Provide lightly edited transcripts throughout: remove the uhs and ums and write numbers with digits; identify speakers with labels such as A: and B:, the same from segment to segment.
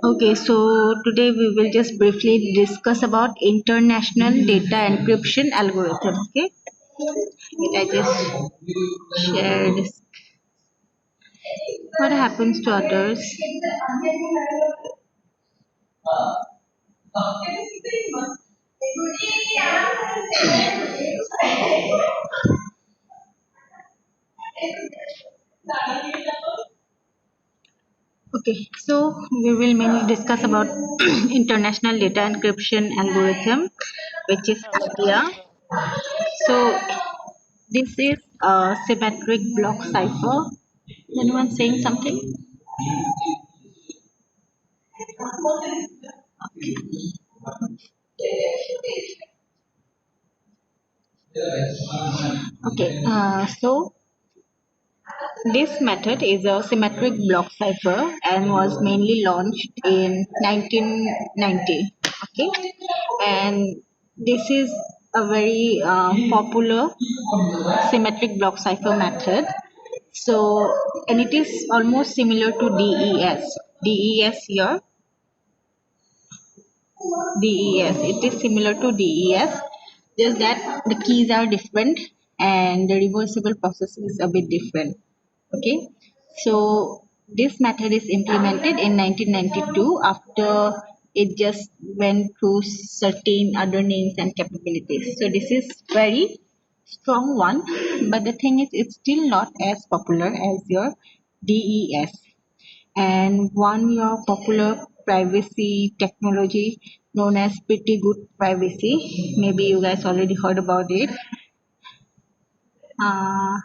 A: Okay, so today we will just briefly discuss about international data encryption algorithm. Okay, I just share this. What happens to others? Okay, so we will mainly discuss about international data encryption algorithm, which is IDEA. So this is a symmetric block cipher. Anyone saying something? Okay, so this method is a symmetric block cipher and was mainly launched in 1990. Okay, and this is a very popular symmetric block cipher method. So, and it is almost similar to DES. DES here, DES. It is similar to DES, just that the keys are different and the reversible process is a bit different. Okay, so this method is implemented in 1992 after it just went through certain other names and capabilities. So this is very strong one, but the thing is it's still not as popular as your DES. And one your popular privacy technology known as pretty good privacy, maybe you guys already heard about it. uh,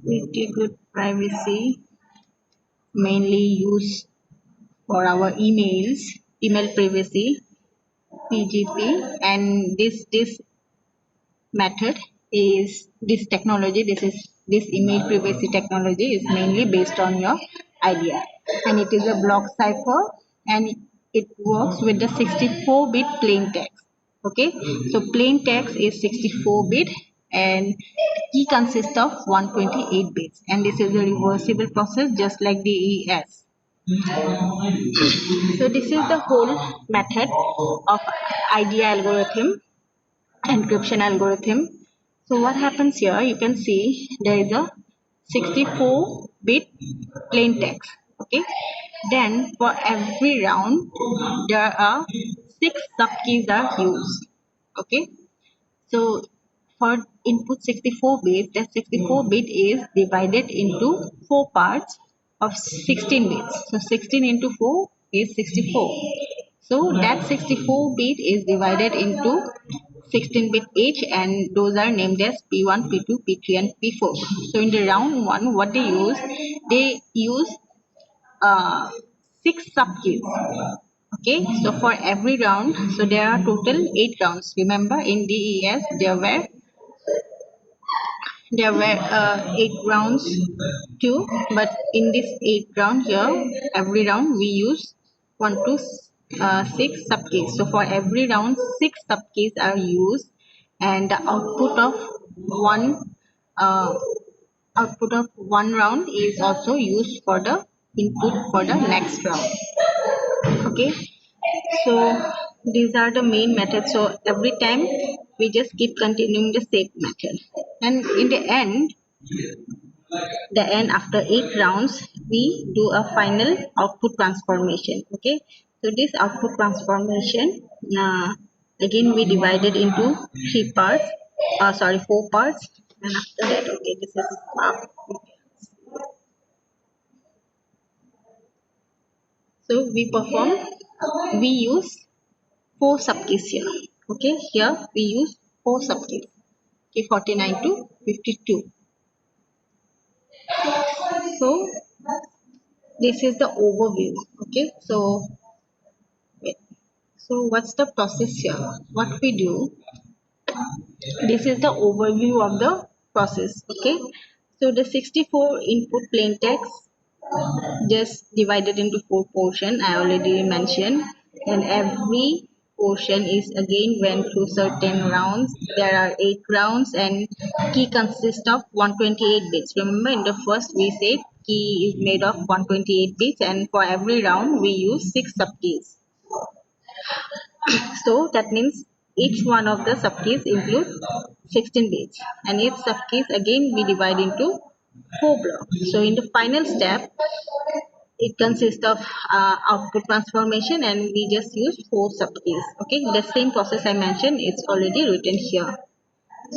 A: Pretty good privacy mainly used for our email privacy, PGP, and this method is this technology. This email privacy technology is mainly based on your idea, and it is a block cipher, and it works with the 64-bit plain text. Okay, so plain text is 64-bit, and key consists of 128 bits, and this is a reversible process just like the ES. So this is the whole method of idea algorithm, encryption algorithm. So what happens here, you can see there is a 64-bit plain text. Okay, then for every round there are six subkeys are used. Okay, so for input 64 bit, that 64 bit is divided into four parts of 16 bits. So 16 into 4 is 64. So that 64 bit is divided into 16 bit each, and those are named as P1, P2, P3 and P4. So in the round 1, what they use uh, 6 subkeys. Okay, so for every round, so there are total 8 rounds. Remember in DES there were 8 rounds too, but in this 8 round here, every round we use 1 to 6 subkeys. So for every round, 6 subkeys are used, and the one uh, output of one round is also used for the input for the next round. Okay, so these are the main methods. So every time we just keep continuing the same method, and in the end after 8 rounds we do a final output transformation. Okay, so this output transformation, again we divide it into three parts, sorry, four parts, and after that, okay, this is so we use four subkeys here. Okay, here we use four subkeys. Okay, 49 to 52. So this is the overview. Okay, so what's the process here? What we do, this is the overview of the process. Okay, so the 64 input plain text just divided into four portion I already mentioned, and every portion is again went through certain rounds. There are 8 rounds and key consists of 128 bits. Remember in the first we said key is made of 128 bits, and for every round we use 6 subkeys. So that means each one of the subkeys include 16 bits, and each subkeys again we divide into 4 blocks. So in the final step it consists of output transformation, and we just use 4 subkeys. Okay, the same process I mentioned, it's already written here.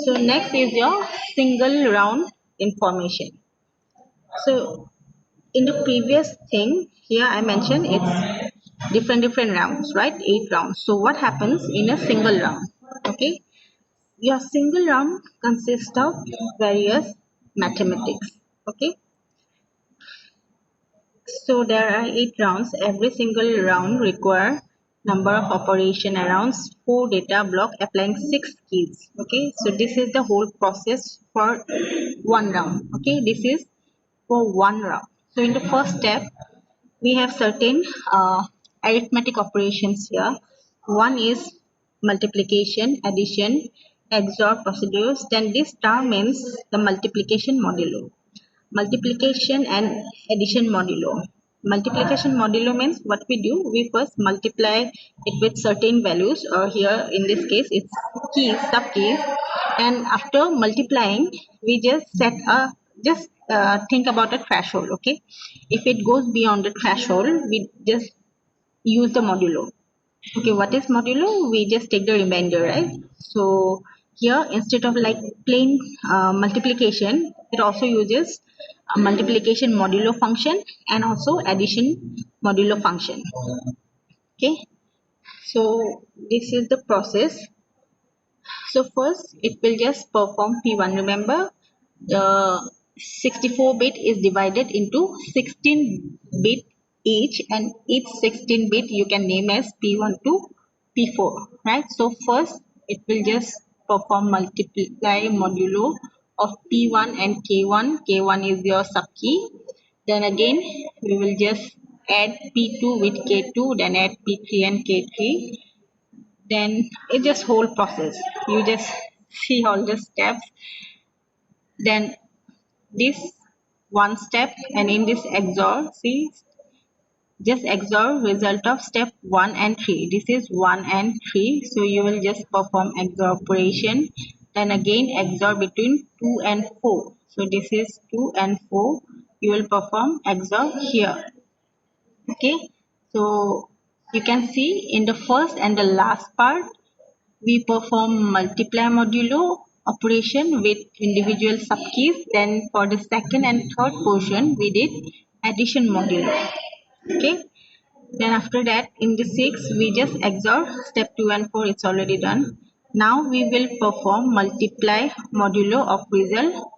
A: So next is your single round information. So in the previous thing here I mentioned it's different rounds, right? 8 rounds. So what happens in a single round? Okay, your single round consists of various mathematics. Okay, so there are 8 rounds. Every single round require number of operation around 4 data block applying 6 keys. Okay, so this is the whole process for one round. Okay, this is for one round. So in the first step, we have certain arithmetic operations here. One is multiplication, addition, XOR procedures. Then this term means the multiplication modulo. Multiplication and addition modulo. Multiplication modulo means what we do, we first multiply it with certain values, or here in this case it's keys, sub keys, and after multiplying we just set a think about a threshold. Okay, if it goes beyond the threshold we just use the modulo. Okay, what is modulo? We just take the remainder, right? So here instead of like plain multiplication, it also uses a multiplication modulo function and also addition modulo function. Okay, so this is the process. So first it will just perform P1. Remember the 64-bit is divided into 16-bit each, and each 16-bit you can name as P1 to P4, right? So first it will just perform multiply modulo of P1 and K1. K1 is your subkey. Then again we will just add P2 with K2, then add P3 and K3. Then it's just whole process. You just see all the steps. Then this one step, and in this XOR, see, just XOR result of step 1 and 3. This is 1 and 3, so you will just perform XOR operation. Then again XOR between 2 and 4. So this is 2 and 4. You will perform XOR here. Okay, so you can see in the first and the last part we perform multiply modulo operation with individual subkeys. Then for the second and third portion we did addition modulo. Okay, then after that in the 6 we just XOR step 2 and 4, it's already done. Now we will perform multiply modulo of result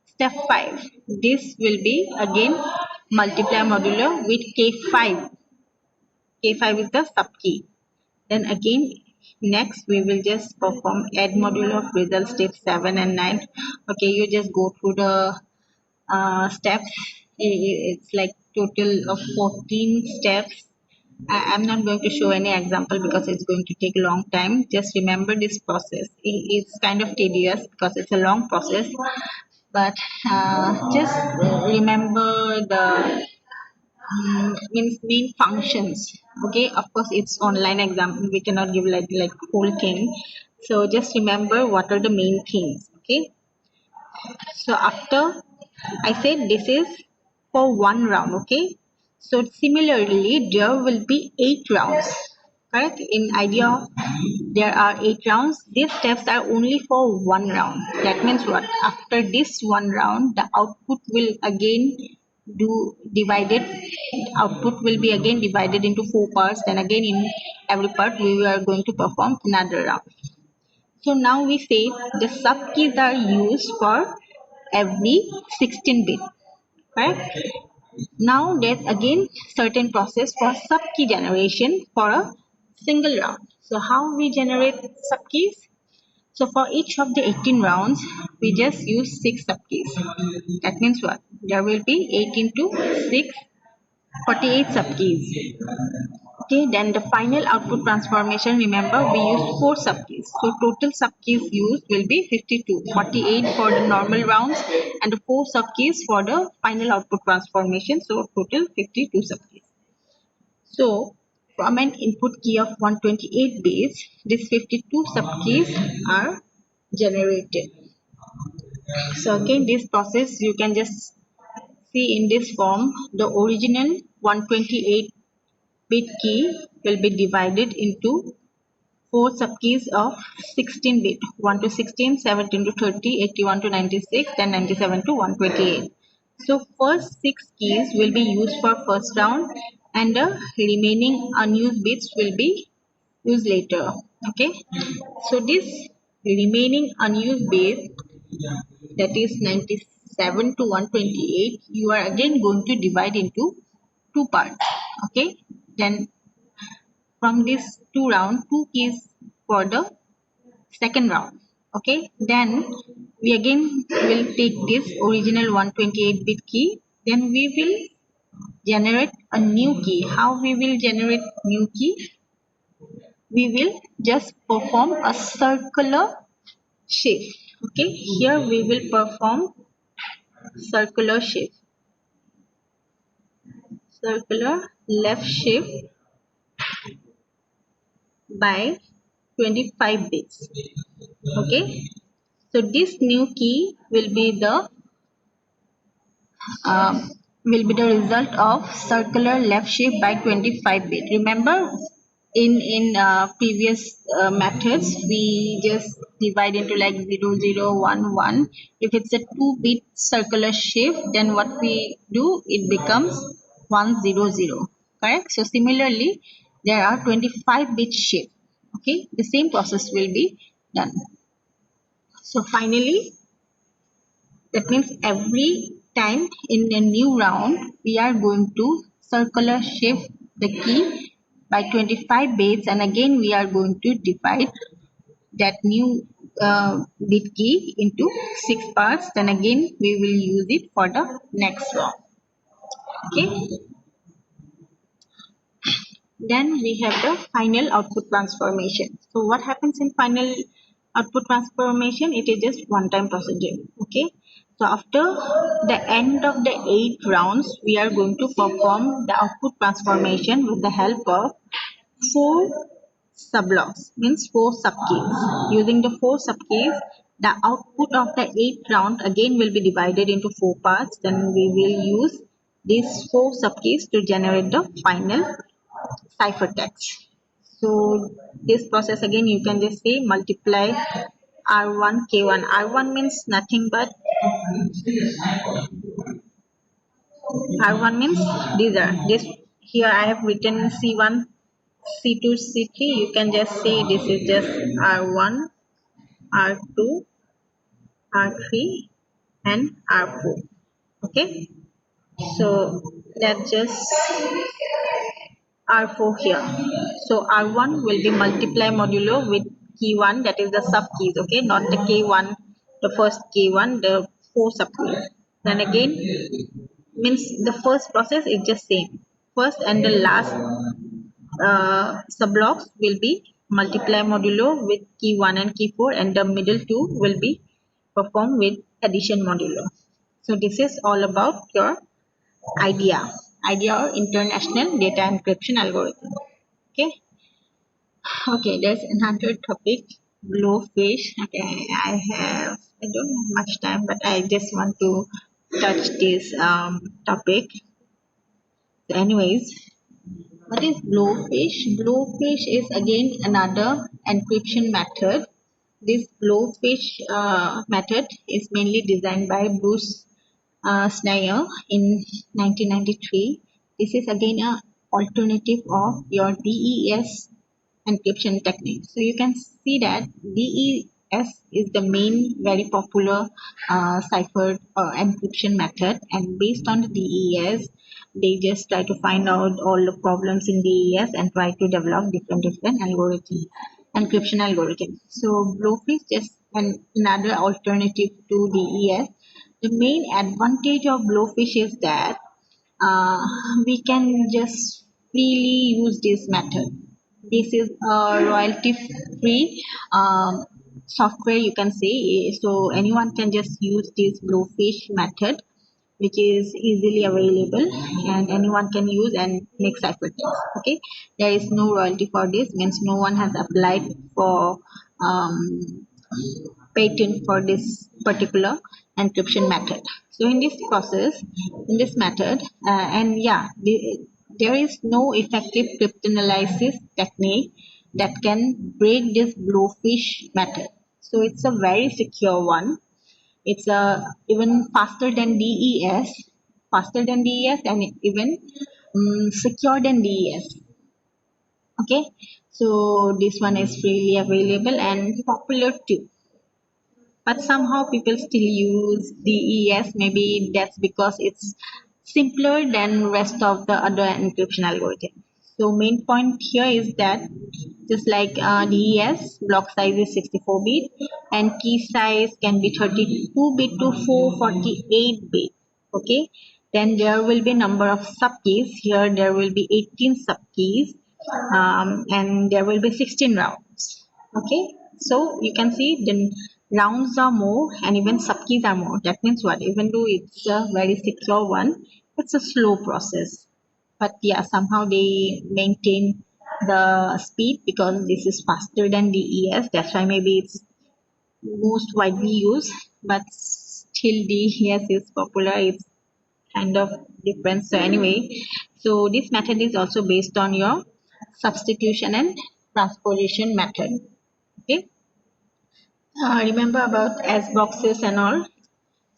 A: step 5. This will be again multiply modulo with K5. K5 is the subkey. Then again next we will just perform add modulo of result step 7 and 9. Okay, you just go through the steps. It's like total of 14 steps. I'm not going to show any example because it's going to take a long time. Just remember this process. It's kind of tedious because it's a long process, but just remember the means main functions. Okay, of course it's online exam, we cannot give like whole thing, so just remember what are the main things. Okay, so after I said this is for one round. Okay, so similarly there will be 8 rounds, correct? In idea of there are 8 rounds, these steps are only for one round. That means what, after this one round the output will again do divided, output will be again divided into 4 parts, then again in every part we are going to perform another round. So now we say the subkeys are used for every 16-bit, right? Now there's again certain process for subkey generation for a single round. So how we generate subkeys? So for each of the 18 rounds, we just use 6 subkeys. That means what? There will be 8 into 6, 48 subkeys. Okay, then the final output transformation, remember we used 4 subkeys. So total subkeys used will be 52, 48 for the normal rounds and the 4 subkeys for the final output transformation. So total 52 subkeys. So from an input key of 128 bits, these 52 subkeys are generated. So again, this process you can just see in this form. The original 128 bit key will be divided into 4 subkeys of 16 bit, 1 to 16, 17 to 30, 81 to 96, then 97 to 128. So first 6 keys will be used for first round and the remaining unused bits will be used later. Okay, so this remaining unused bit, that is 97 to 128, you are again going to divide into 2 parts. Okay, then from this 2 round, 2 keys for the second round. Okay, then we again will take this original 128 bit key, then we will generate a new key. How we will generate new key? We will just perform a circular shift. Okay, here we will perform circular shift, circular left shift by 25 bits. Okay, so this new key um, will be the result of circular left shift by 25 bit. Remember, in previous methods we just divide into like 0 0 1 1. If it's a 2-bit circular shift, then what we do, it becomes 1 0 0. Correct? So similarly, there are 25-bit shift. Okay, the same process will be done. So finally, that means every time in a new round, we are going to circular shift the key by 25 bits, and again we are going to divide that new bit key into 6 parts. Then again we will use it for the next round. Okay. Then we have the final output transformation. So what happens in final output transformation? It is just one-time procedure. Okay. So after the end of the 8 rounds, we are going to perform the output transformation with the help of 4 subblocks, means 4 subkeys. Using the 4 subkeys, the output of the 8th round again will be divided into 4 parts. Then we will use these 4 subkeys to generate the final ciphertext. So this process again you can just say multiply R1 K1. R1 means nothing but R1 means these are this, here I have written C1, C2, C3. You can just say this is just R1, R2, R3 and R4. Okay, so that's just R4 here. So R1 will be multiply modulo with key 1, that is the sub keys, okay, not the K1, the first K1, the 4 sub keys. Then again, means the first process is just same. First and the last subblocks will be multiply modulo with key 1 and key 4, and the middle two will be performed with addition modulo. So this is all about your idea or international data encryption algorithm. Okay. Okay, there's another topic, blowfish. Okay, I don't have much time, but I just want to touch this topic. So anyways, what is blowfish? Blowfish is again another encryption method. This blowfish method is mainly designed by Bruce Snyder in 1993. This is again a alternative of your DES encryption technique. So you can see that DES is the main very popular cipher encryption method, and based on the DES, they just try to find out all the problems in DES and try to develop different algorithms, encryption algorithms. So Blowfish just another alternative to DES. The main advantage of Blowfish is that uh, we can just freely use this method. This is a royalty free software, you can say. So anyone can just use this Blowfish method, which is easily available and anyone can use and make ciphertext. Okay, there is no royalty for this, means no one has applied for patent for this particular encryption method. So in this process, in this method, and yeah, there is no effective cryptanalysis technique that can break this Blowfish method. So it's a very secure one. It's even faster than DES, and even secure than DES. Okay, so this one is freely available and popular too, but somehow people still use DES. Maybe that's because it's simpler than rest of the other encryption algorithm. So main point here is that just like DES, block size is 64-bit and key size can be 32-bit to 448-bit. Okay, then there will be number of subkeys. Here there will be 18 subkeys, and there will be 16 rounds. Okay, so you can see the rounds are more and even subkeys are more. That means what? Even though it's a very secure one, it's a slow process. But yeah, somehow they maintain the speed because this is faster than DES. That's why maybe it's most widely used. But still, DES is popular. It's kind of different. So anyway, so this method is also based on your substitution and transposition method. Okay, remember about S boxes and all.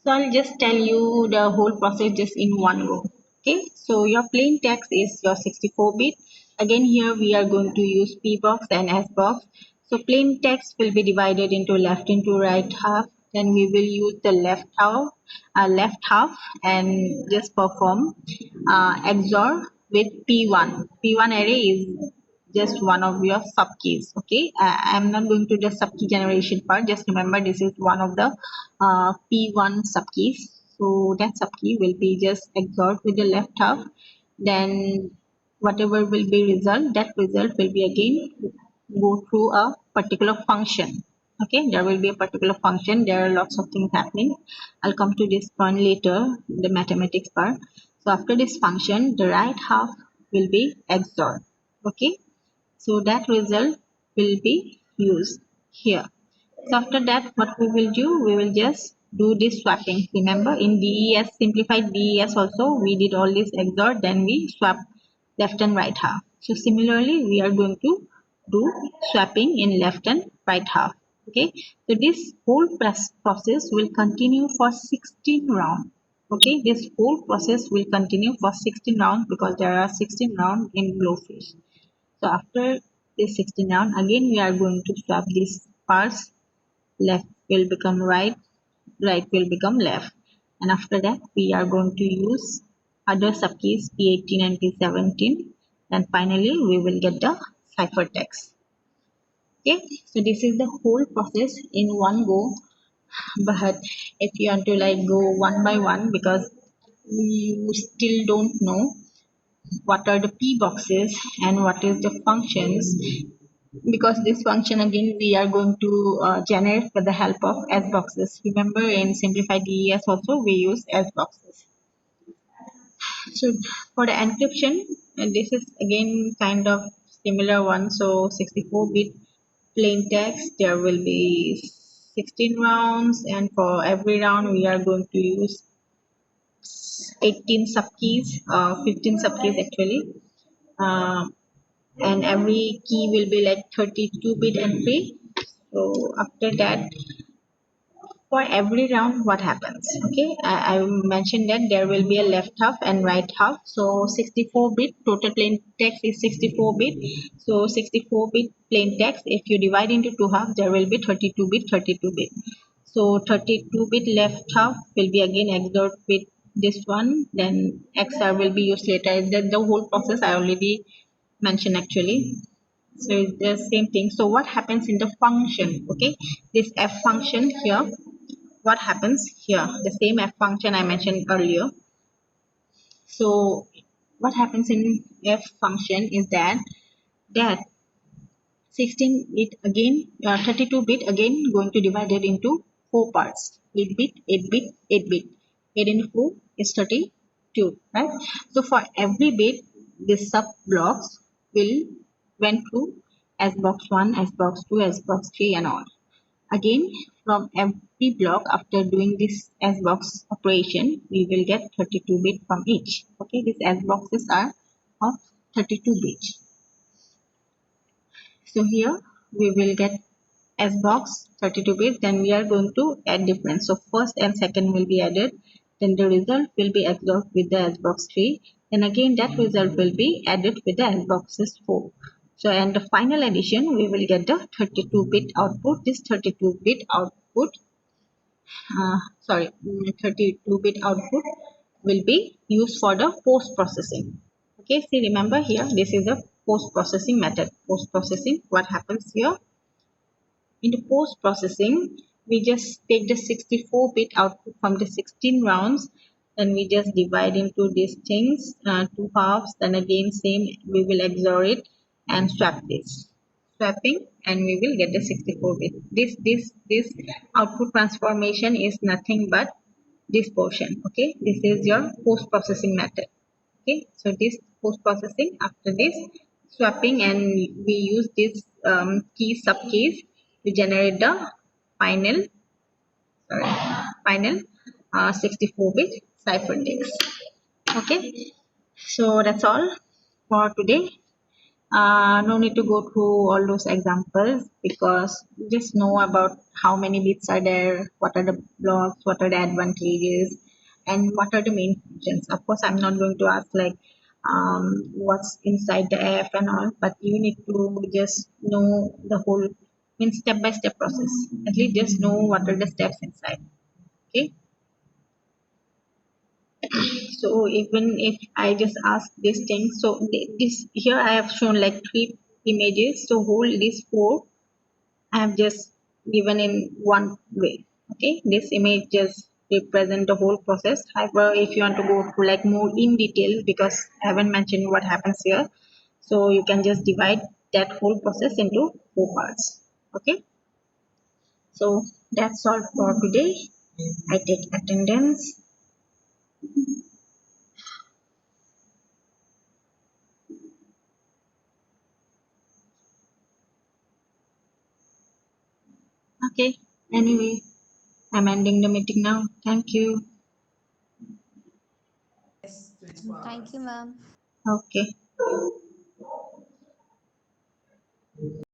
A: So I'll just tell you the whole process just in one go. Okay, so your plain text is your 64-bit. Again, here we are going to use P box and S box. So plain text will be divided into left into right half. Then we will use the left half and just perform XOR with P1. P1 array is just one of your subkeys. Okay, I'm not going to the subkey generation part. Just remember this is one of the P1 subkeys. So that subkey will be just XORed with the left half. Then whatever will be result, that result will be again go through a particular function. Okay, there will be a particular function. There are lots of things happening. I'll come to this point later, the mathematics part. So after this function, the right half will be XOR. Okay, so that result will be used here. So after that, what we will do, we will just do this swapping. Remember in DES, simplified DES also, we did all this XOR, then we swap left and right half. So similarly, we are going to do swapping in left and right half. Okay, so this whole process will continue for 16 rounds. Okay, this whole process will continue for 16 rounds because there are 16 rounds in Blowfish. So after this 16 round, again we are going to swap these parts. Left will become right, right will become left. And after that, we are going to use other subkeys P18 and P17. And finally, we will get the ciphertext. Okay, so this is the whole process in one go. But if you want to like go one by one, because you still don't know what are the P boxes and what is the functions, because this function again we are going to generate with the help of S boxes. Remember in simplified DES also we use S boxes. So for the encryption, and this is again kind of similar one. So 64-bit plain text, there will be 16 rounds, and for every round we are going to use 18 subkeys, 15 subkeys actually. Uh, and every key will be like 32-bit entry. So after that, for every round, what happens? Okay, I mentioned that there will be a left half and right half. So 64-bit total plain text is 64-bit. So 64-bit plain text, if you divide into two halves, there will be 32-bit, 32-bit. So 32-bit left half will be again XOR with this one. Then XR will be used later. The whole process I already mentioned actually. So it's the same thing. So what happens in the function? Okay, this f function here, what happens here, the same f function I mentioned earlier. So what happens in f function is that 16 bit again, 32 bit again going to divide it into four parts: 8 bit, 8 bit, 8 bit. 8 into 4 is 32, right? So for every bit, this sub blocks will went through S box 1, S box 2, S box 3, and all. Again, from every block after doing this S box operation, we will get 32 bit from each. Okay, these S boxes are of 32 bits. So here we will get S box 32 bits, then we are going to add difference. So first and second will be added, then the result will be absorbed with the S box 3, then again that result will be added with the S boxes 4. So and the final addition we will get the 32 bit output. This 32 bit output, 32 bit output will be used for the post processing. Okay, see, remember here this is a post processing method. Post processing, what happens here? In the post processing, we just take the 64-bit output from the 16 rounds and we just divide into these things, two halves, then again same, we will XOR it and swap this. Swapping, and we will get the 64-bit. This output transformation is nothing but this portion. Okay, this is your post processing method. Okay, so this post processing, after this swapping, and we use this key sub keys to generate the final sorry final 64-bit ciphertext. Okay, so that's all for today. No need to go through all those examples, because just know about how many bits are there, what are the blocks, what are the advantages, and what are the main functions. Of course, I'm not going to ask like what's inside the F and all, but you need to just know the whole, means step by step process. At least just know what are the steps inside. Okay. So even if I just ask this thing, so this here I have shown like three images. So whole these four I have just given in one way. Okay, this image just represent the whole process. However, if you want to go through like more in detail, because I haven't mentioned what happens here, so you can just divide that whole process into four parts. Okay, so that's all for today. I take attendance. Okay, anyway, I'm ending the meeting now. Thank you.
B: Thank you, ma'am.
A: Okay.